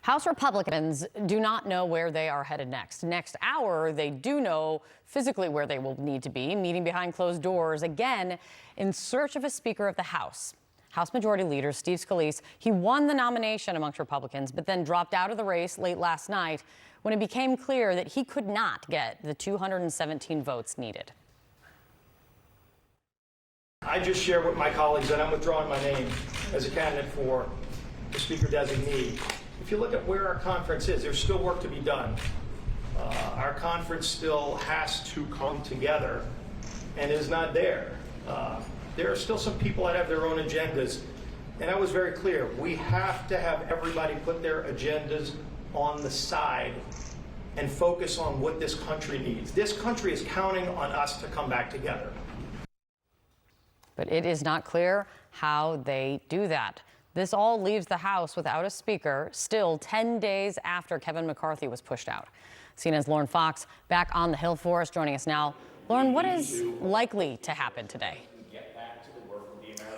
House Republicans do not know where they are headed next. Next hour, they do know physically where they will need to be, meeting behind closed doors again in search of a Speaker of the House. House Majority Leader Steve Scalise, he won the nomination amongst Republicans, but then dropped out of the race late last night when it became clear that he could not get the 217 votes needed. I just shared with my colleagues that I'm withdrawing my name as a candidate for the Speaker designee. If you look at where our conference is, there's still work to be done. Our conference still has to come together and is not there. There are still some people that have their own agendas. And I was very clear, we have to have everybody put their agendas on the side and focus on what this country needs. This country is counting on us to come back together. But it is not clear how they do that. This all leaves the House without a speaker, still 10 days after Kevin McCarthy was pushed out. CNN's Lauren Fox back on the Hill for us, joining us now. Lauren, what is likely to happen today?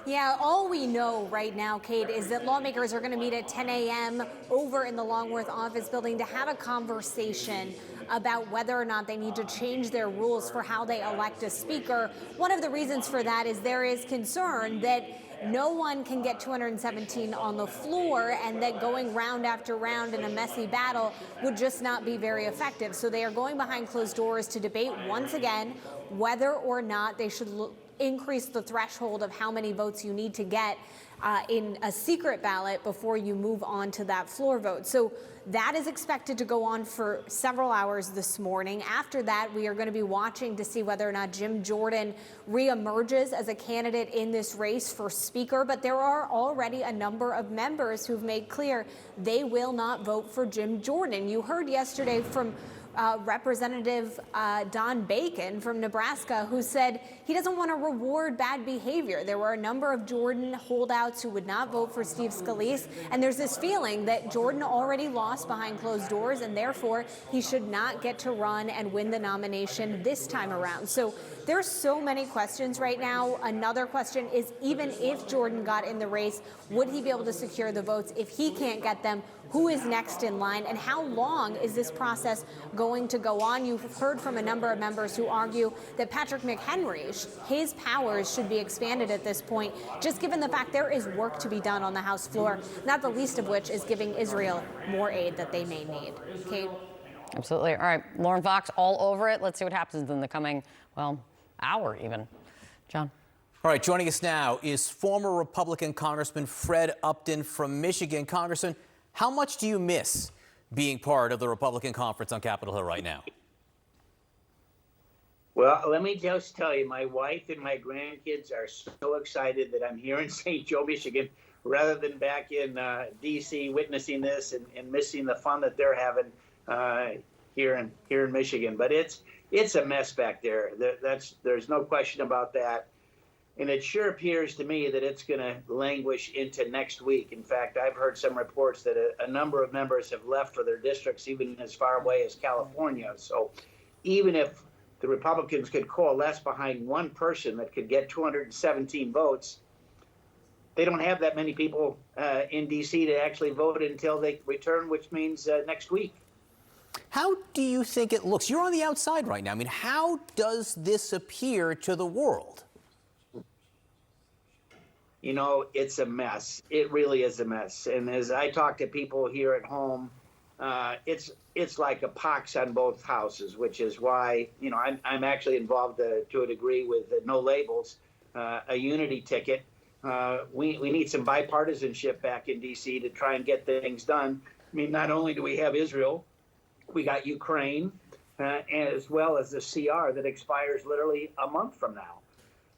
Yeah, all we know right now, Kate, is that lawmakers are going to meet at 10 a.m. over in the Longworth office building to have a conversation about whether or not they need to change their rules for how they elect a speaker. One of the reasons for that is there is concern that no one can get 217 on the floor and that going round after round in a messy battle would just not be very effective. So they are going behind closed doors to debate once again whether or not they should increase the threshold of how many votes you need to get in a secret ballot before you move on to that floor vote. So that is expected to go on for several hours this morning. After that, we are going to be watching to see whether or not Jim Jordan reemerges as a candidate in this race for Speaker. But there are already a number of members who've made clear they will not vote for Jim Jordan. You heard yesterday from Representative Don Bacon from Nebraska, who said he doesn't want to reward bad behavior. There were a number of Jordan holdouts who would not vote for Steve Scalise, and there's this feeling that Jordan already lost behind closed doors, and therefore he should not get to run and win the nomination this time around. So there's so many questions right now. Another question is, even if Jordan got in the race, would he be able to secure the votes? If he can't get them, who is next in line, and how long is this process going to go on? You've heard from a number of members who argue that Patrick McHenry, his powers should be expanded at this point, just given the fact there is work to be done on the House floor, not the least of which is giving Israel more aid that they may need. Kate? Absolutely. All right, Lauren Fox, all over it. Let's see what happens in the coming, well, hour even. John? All right, joining us now is former Republican Congressman Fred Upton from Michigan. Congressman, how much do you miss being part of the Republican conference on Capitol Hill right now? Well, let me just tell you, my wife and my grandkids are so excited that I'm here in St. Joe, Michigan, rather than back in D.C. witnessing this and missing the fun that they're having here in Michigan. But it's a mess back there. There's no question about that. And it sure appears to me that it's going to languish into next week. In fact, I've heard some reports that a number of members have left for their districts, even as far away as California. So even if the Republicans could coalesce behind one person that could get 217 votes, they don't have that many people in D.C. to actually vote until they return, which means next week. How do you think it looks? You're on the outside right now. I mean, how does this appear to the world? You know, it's a mess. It really is a mess. And as I talk to people here at home, it's like a pox on both houses, which is why, you know, I'm actually involved to a degree with No Labels, a unity ticket. We need some bipartisanship back in D.C. to try and get things done. I mean, not only do we have Israel, we got Ukraine, as well as the CR that expires literally a month from now.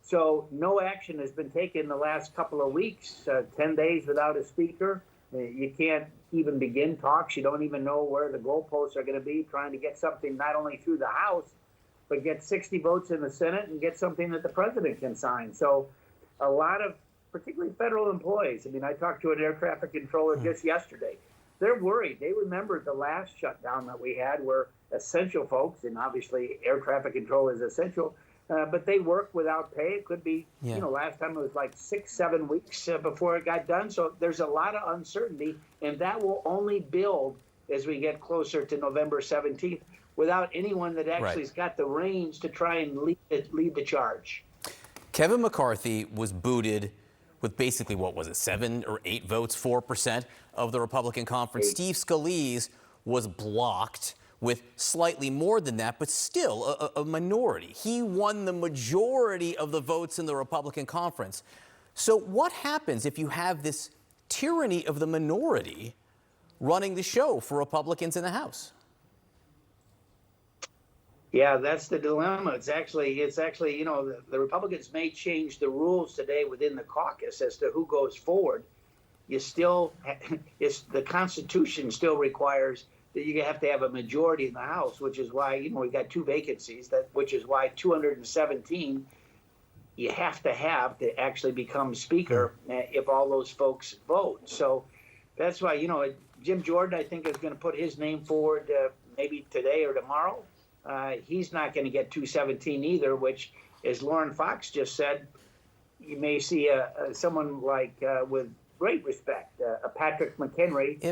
So no action has been taken the last couple of weeks, 10 days without a speaker. You can't even begin talks. You don't even know where the goalposts are going to be, trying to get something not only through the House, but get 60 votes in the Senate and get something that the president can sign. So a lot of, particularly federal employees, I mean, I talked to an air traffic controller just yesterday. They're worried. They remembered the last shutdown that we had where essential folks, and obviously air traffic control is essential, but they work without pay. It could be, Yeah. last time it was like 6-7 weeks before it got done. So there's a lot of uncertainty, and that will only build as we get closer to November 17th without anyone that actually has got the reins to try and lead the charge. Kevin McCarthy was booted with basically, what was it, 7 or 8 votes, 4% of the Republican conference. Steve Scalise was blocked with slightly more than that, but still a minority. He won the majority of the votes in the Republican conference. So what happens if you have this tyranny of the minority running the show for Republicans in the House? Yeah, that's the dilemma. It's actually, the Republicans may change the rules today within the caucus as to who goes forward. The Constitution still requires that you have to have a majority in the House, which is why, we've got 2 vacancies, which is why 217 you have to actually become Speaker if all those folks vote. So that's why, Jim Jordan, I think, is going to put his name forward maybe today or tomorrow. He's not going to get 217 either, which, as Lauren Fox just said, you may see someone like with great respect, Patrick McHenry,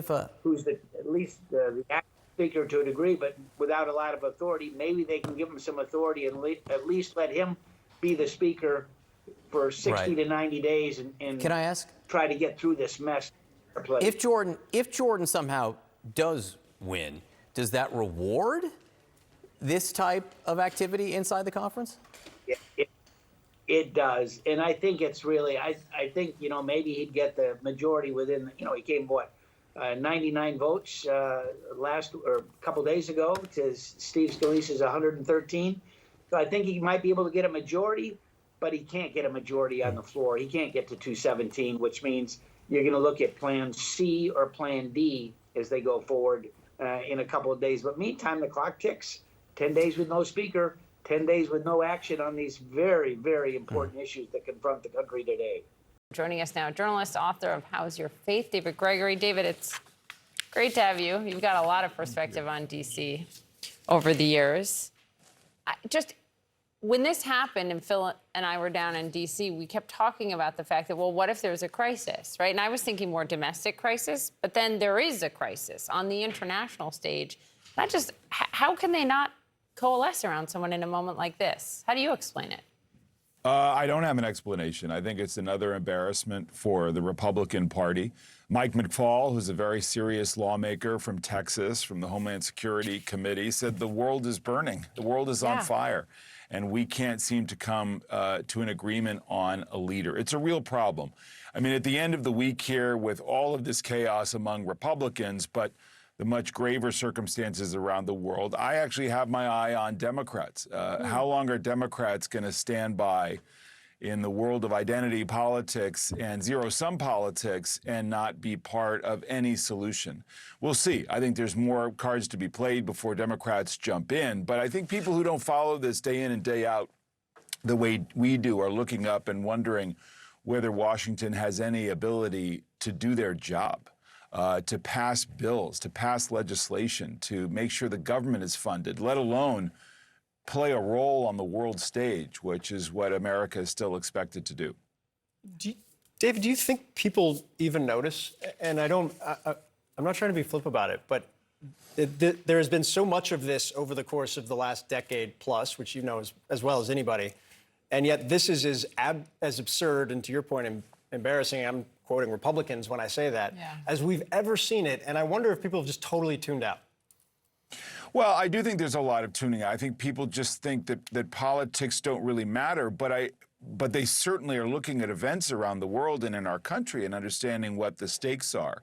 who's at least the acting speaker to a degree, but without a lot of authority. Maybe they can give him some authority and at least let him be the speaker for 60 to 90 days and Can I ask? Try to get through this mess. If Jordan somehow does win, does that reward this type of activity inside the conference? It does. And I think it's really, I think, maybe he'd get the majority within, he came, 99 votes a couple days ago to Steve Scalise's 113. So I think he might be able to get a majority, but he can't get a majority on the floor. He can't get to 217, which means you're going to look at Plan C or Plan D as they go forward in a couple of days. But meantime, the clock ticks. 10 days with no speaker, 10 days with no action on these very, very important issues that confront the country today. Joining us now, journalist, author of How's Your Faith, David Gregory. David, it's great to have you. You've got a lot of perspective on D.C. over the years. When this happened and Phil and I were down in D.C., we kept talking about the fact that, well, what if there's a crisis, right? And I was thinking more domestic crisis, but then there is a crisis on the international stage. How can they not coalesce around someone in a moment like this? How do you explain it? I don't have an explanation. I think it's another embarrassment for the Republican Party. Mike McFaul, who's a very serious lawmaker from Texas, from the Homeland Security Committee, said the world is burning. The world is on fire. And we can't seem to come to an agreement on a leader. It's a real problem. I mean, at the end of the week here, with all of this chaos among Republicans, but the much graver circumstances around the world, I actually have my eye on Democrats. How long are Democrats going to stand by in the world of identity politics and zero-sum politics and not be part of any solution? We'll see. I think there's more cards to be played before Democrats jump in. But I think people who don't follow this day in and day out the way we do are looking up and wondering whether Washington has any ability to do their job. To pass bills, to pass legislation, to make sure the government is funded, let alone play a role on the world stage, which is what America is still expected to do. David, do you think people even notice? And I'm not trying to be flip about it, but there has been so much of this over the course of the last decade plus, which you know as well as anybody, and yet this is as absurd and, to your point, embarrassing. I'm quoting Republicans when I say that, as we've ever seen it. And I wonder if people have just totally tuned out. Well, I do think there's a lot of tuning out. I think people just think that politics don't really matter, but they certainly are looking at events around the world and in our country and understanding what the stakes are.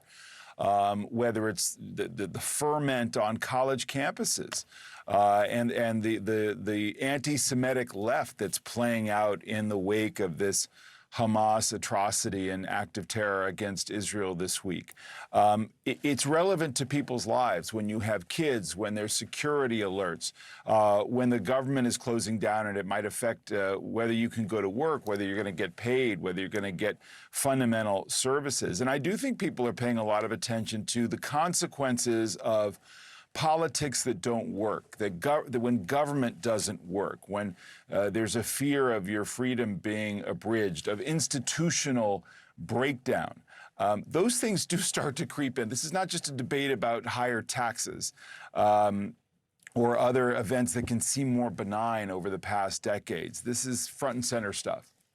Whether it's the ferment on college campuses and the anti-Semitic left that's playing out in the wake of this Hamas atrocity and act of terror against Israel this week. It's relevant to people's lives when you have kids, when there's security alerts, when the government is closing down and it might affect whether you can go to work, whether you're going to get paid, whether you're going to get fundamental services. And I do think people are paying a lot of attention to the consequences of politics that don't work, that when government doesn't work, when there's a fear of your freedom being abridged, of institutional breakdown, those things do start to creep in. This is not just a debate about higher taxes or other events that can seem more benign over the past decades. This is front and center stuff.